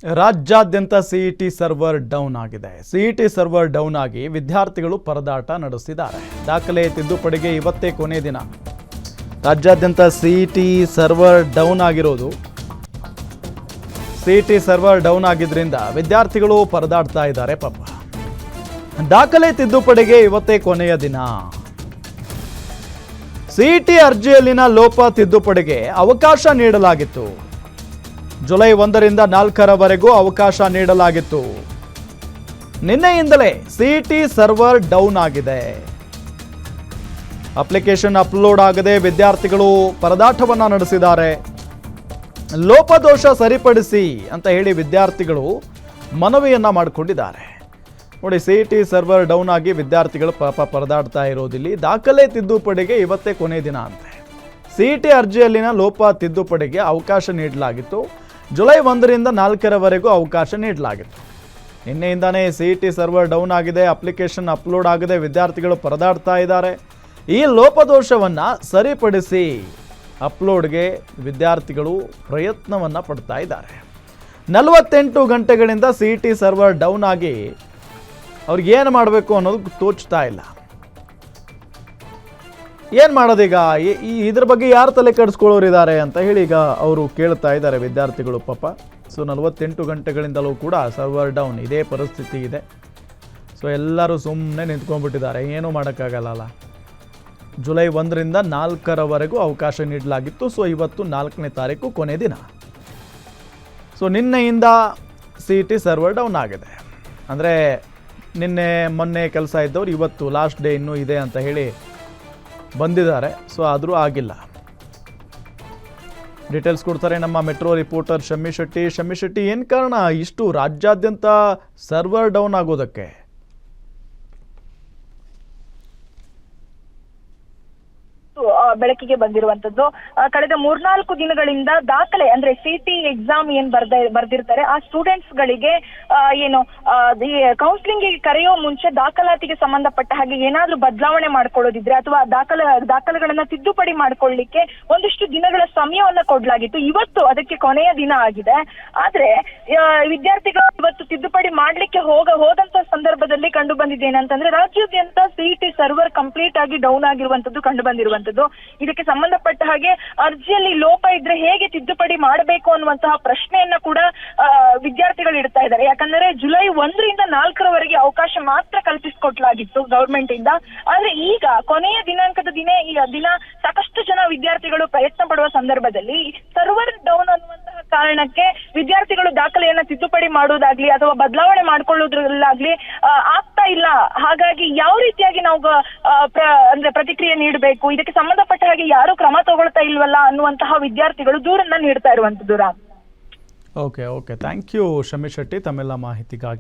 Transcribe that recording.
ರಾಜ್ಯಾದ್ಯಂತ CET server down ಆಗಿದೆ. CET server down ಆಗಿ ವಿದ್ಯಾರ್ಥಿಗಳು ಪರದಾಟ ನಡೆಸಿದ್ದಾರೆ. ದಾಖಲೆ ತಿದ್ದುಪಡಿಗೆ ಇವತ್ತೇ ಕೊನೆ ದಿನ. ರಾಜ್ಯಾದ್ಯಂತ ಸಿಇಟಿ ಸರ್ವರ್ ಡೌನ್ ಆಗಿರೋದು. ಸಿಇಟಿ ಸರ್ವರ್ ಡೌನ್ ಆಗಿದ್ರಿಂದ ವಿದ್ಯಾರ್ಥಿಗಳು ಪರದಾಡ್ತಾ ಇದ್ದಾರೆ ಪಾಪ. ದಾಖಲೆ ತಿದ್ದುಪಡಿಗೆ ಇವತ್ತೇ ಕೊನೆಯ ದಿನ. ಸಿಇಟಿ ಅರ್ಜಿಯಲ್ಲಿನ ಲೋಪ ತಿದ್ದುಪಡಿಗೆ ಅವಕಾಶ ನೀಡಲಾಗಿತ್ತು. ಜುಲೈ 1ರಿಂದ 4ರವರೆಗೂ ಅವಕಾಶ ನೀಡಲಾಗಿತ್ತು. ನಿನ್ನೆಯಿಂದಲೇ ಸಿಇಟಿ ಸರ್ವರ್ ಡೌನ್ ಆಗಿದೆ. ಅಪ್ಲಿಕೇಶನ್ ಅಪ್ಲೋಡ್ ಆಗದೆ ವಿದ್ಯಾರ್ಥಿಗಳು ಪರದಾಟವನ್ನ ನಡೆಸಿದ್ದಾರೆ. ಲೋಪದೋಷ ಸರಿಪಡಿಸಿ ಅಂತ ಹೇಳಿ ವಿದ್ಯಾರ್ಥಿಗಳು ಮನವಿಯನ್ನ ಮಾಡಿಕೊಂಡಿದ್ದಾರೆ. ನೋಡಿ, ಸಿಇಟಿ ಸರ್ವರ್ ಡೌನ್ ಆಗಿ ವಿದ್ಯಾರ್ಥಿಗಳು ಪಾಪ ಪರದಾಡ್ತಾ ಇರೋದಿಲ್ಲಿ. ದಾಖಲೆ ತಿದ್ದುಪಡಿಗೆ ಇವತ್ತೇ ಕೊನೆ ದಿನ ಅಂತೆ. ಸಿಇಟಿ ಅರ್ಜಿಯಲ್ಲಿನ ಲೋಪ ತಿದ್ದುಪಡಿಗೆ ಅವಕಾಶ ನೀಡಲಾಗಿತ್ತು. ಜುಲೈ 1ರಿಂದ 4ರವರೆಗೂ ಅವಕಾಶ ನೀಡಲಾಗಿತ್ತು. ನಿನ್ನೆಯಿಂದಾನೇ ಸಿಇಟಿ ಸರ್ವರ್ ಡೌನ್ ಆಗಿದೆ. ಅಪ್ಲಿಕೇಶನ್ ಅಪ್ಲೋಡ್ ಆಗದೆ ವಿದ್ಯಾರ್ಥಿಗಳು ಪರದಾಡ್ತಾ ಇದ್ದಾರೆ. ಈ ಲೋಪದೋಷವನ್ನು ಸರಿಪಡಿಸಿ ಅಪ್ಲೋಡ್ಗೆ ವಿದ್ಯಾರ್ಥಿಗಳು ಪ್ರಯತ್ನವನ್ನು ಪಡ್ತಾ ಇದ್ದಾರೆ. 48 ಗಂಟೆಗಳಿಂದ ಸಿಇಟಿ ಸರ್ವರ್ ಡೌನ್ ಆಗಿ ಅವ್ರಿಗೆ ಏನು ಮಾಡಬೇಕು ಅನ್ನೋದು ತೋಚ್ತಾ ಇಲ್ಲ. ಏನು ಮಾಡೋದೀಗ, ಇದ್ರ ಬಗ್ಗೆ ಯಾರು ತಲೆ ಕೆಡಿಸ್ಕೊಳ್ಳೋರಿದ್ದಾರೆ ಅಂತ ಹೇಳಿ ಈಗ ಅವರು ಕೇಳ್ತಾ ಇದ್ದಾರೆ ವಿದ್ಯಾರ್ಥಿಗಳು ಪಾಪ. ಸೊ 48 ಗಂಟೆಗಳಿಂದಲೂ ಕೂಡ ಸರ್ವರ್ ಡೌನ್ ಇದೇ ಪರಿಸ್ಥಿತಿ ಇದೆ. ಸೊ ಎಲ್ಲರೂ ಸುಮ್ಮನೆ ನಿಂತ್ಕೊಂಡ್ಬಿಟ್ಟಿದ್ದಾರೆ. ಏನೂ ಮಾಡೋಕ್ಕಾಗಲ್ಲ. ಜುಲೈ 1ರಿಂದ 4ರವರೆಗೂ ಅವಕಾಶ ನೀಡಲಾಗಿತ್ತು. ಸೊ ಇವತ್ತು 4ನೇ ತಾರೀಕು ಕೊನೆ ದಿನ. ಸೊ ನಿನ್ನೆಯಿಂದ ಸಿಇಟಿ ಸರ್ವರ್ ಡೌನ್ ಆಗಿದೆ. ಅಂದರೆ ನಿನ್ನೆ ಮೊನ್ನೆ ಕೆಲಸ ಇದ್ದವ್ರು ಇವತ್ತು ಲಾಸ್ಟ್ ಡೇ ಇನ್ನೂ ಇದೆ ಅಂತ ಹೇಳಿ ಬಂದಿದ್ದಾರೆ. ಸೊ ಆದರೂ ಆಗಿಲ್ಲ. ಡೀಟೇಲ್ಸ್ ಕೊಡ್ತಾರೆ ನಮ್ಮ ಮೆಟ್ರೋ ರಿಪೋರ್ಟರ್ ಶಮ್ಮಿ ಶೆಟ್ಟಿ. ಏನು ಕಾರಣ ಇಷ್ಟು ರಾಜ್ಯಾದ್ಯಂತ ಸರ್ವರ್ ಡೌನ್ ಆಗೋದಕ್ಕೆ? ಬೆಳಕಿಗೆ ಬಂದಿರುವಂತದ್ದು ಕಳೆದ 3-4 ದಿನಗಳಿಂದ ದಾಖಲೆ ಅಂದ್ರೆ ಸಿಟಿ ಎಕ್ಸಾಮ್ ಏನ್ ಬರ್ದಿರ್ತಾರೆ ಆ ಸ್ಟೂಡೆಂಟ್ಸ್ ಗಳಿಗೆ ಏನು ಈ ಕೌನ್ಸಿಲಿಂಗ್ ಕರೆಯೋ ಮುಂಚೆ ದಾಖಲಾತಿಗೆ ಸಂಬಂಧಪಟ್ಟ ಹಾಗೆ ಏನಾದ್ರೂ ಬದಲಾವಣೆ ಮಾಡ್ಕೊಳ್ಳೋದಿದ್ರೆ ಅಥವಾ ದಾಖಲೆಗಳನ್ನ ತಿದ್ದುಪಡಿ ಮಾಡ್ಕೊಳ್ಳಿಕ್ಕೆ ಒಂದಿಷ್ಟು ದಿನಗಳ ಸಮಯವನ್ನ ಕೊಡ್ಲಾಗಿತ್ತು. ಇವತ್ತು ಅದಕ್ಕೆ ಕೊನೆಯ ದಿನ ಆಗಿದೆ. ಆದ್ರೆ ವಿದ್ಯಾರ್ಥಿಗಳು ಇವತ್ತು ತಿದ್ದುಪಡಿ ಮಾಡ್ಲಿಕ್ಕೆ ಹೋದಂತ ಸಂದರ್ಭದಲ್ಲಿ ಕಂಡು ಬಂದಿದ್ದೇನಂತಂದ್ರೆ ರಾಜ್ಯಾದ್ಯಂತ ಸಿಇಟಿ ಸರ್ವರ್ ಕಂಪ್ಲೀಟ್ ಆಗಿ ಡೌನ್ ಆಗಿರುವಂತದ್ದು ಕಂಡು ಬಂದಿರುವಂತದ್ದು. ಇದಕ್ಕೆ ಸಂಬಂಧಪಟ್ಟ ಹಾಗೆ ಅರ್ಜಿಯಲ್ಲಿ ಲೋಪ ಇದ್ರೆ ಹೇಗೆ ತಿದ್ದುಪಡಿ ಮಾಡಬೇಕು ಅನ್ನುವಂತಹ ಪ್ರಶ್ನೆಯನ್ನ ಕೂಡ ವಿದ್ಯಾರ್ಥಿಗಳು ಇಡ್ತಾ ಇದ್ದಾರೆ. ಯಾಕಂದ್ರೆ ಜುಲೈ 1ರಿಂದ 4ರವರೆಗೆ ಅವಕಾಶ ಮಾತ್ರ ಕಲ್ಪಿಸಿಕೊಡ್ಲಾಗಿತ್ತು ಗವರ್ಮೆಂಟ್ ಇಂದ. ಆದ್ರೆ ಈಗ ಕೊನೆಯ ದಿನಾಂಕದ ದಿನ ಸಾಕಷ್ಟು ಜನ ವಿದ್ಯಾರ್ಥಿಗಳು ಪ್ರಯತ್ನ ಪಡುವ ಸಂದರ್ಭದಲ್ಲಿ ಸರ್ವರ್ ಡೌನ್ ಅನ್ನುವಂತಹ ಕಾರಣಕ್ಕೆ ವಿದ್ಯಾರ್ಥಿಗಳು ದಾಖಲೆಯನ್ನ ತಿದ್ದುಪಡಿ ಮಾಡೋದಾಗ್ಲಿ ಅಥವಾ ಬದಲಾವಣೆ ಮಾಡ್ಕೊಳ್ಳೋದ್ರಲ್ಲಾಗ್ಲಿ ಆಗ್ತಾ ಇಲ್ಲ. ಹಾಗಾಗಿ ಯಾವ ರೀತಿಯಾಗಿ ನಾವು ಅಂದ್ರೆ ಪ್ರತಿಕ್ರಿಯೆ ನೀಡಬೇಕು, ಇದಕ್ಕೆ ಸಂಬಂಧಪಟ್ಟ ಹಾಗೆ ಯಾರು ಕ್ರಮ ತಗೊಳ್ತಾ ಇಲ್ವಲ್ಲ ಅನ್ನುವಂತಹ ವಿದ್ಯಾರ್ಥಿಗಳು ದೂರನ್ನ ನೀಡ್ತಾ ಇರುವಂತದ್ದು. Ram, okay thank you Shammi Shetty ತಮ್ಮೆಲ್ಲ ಮಾಹಿತಿಗಾಗಿ.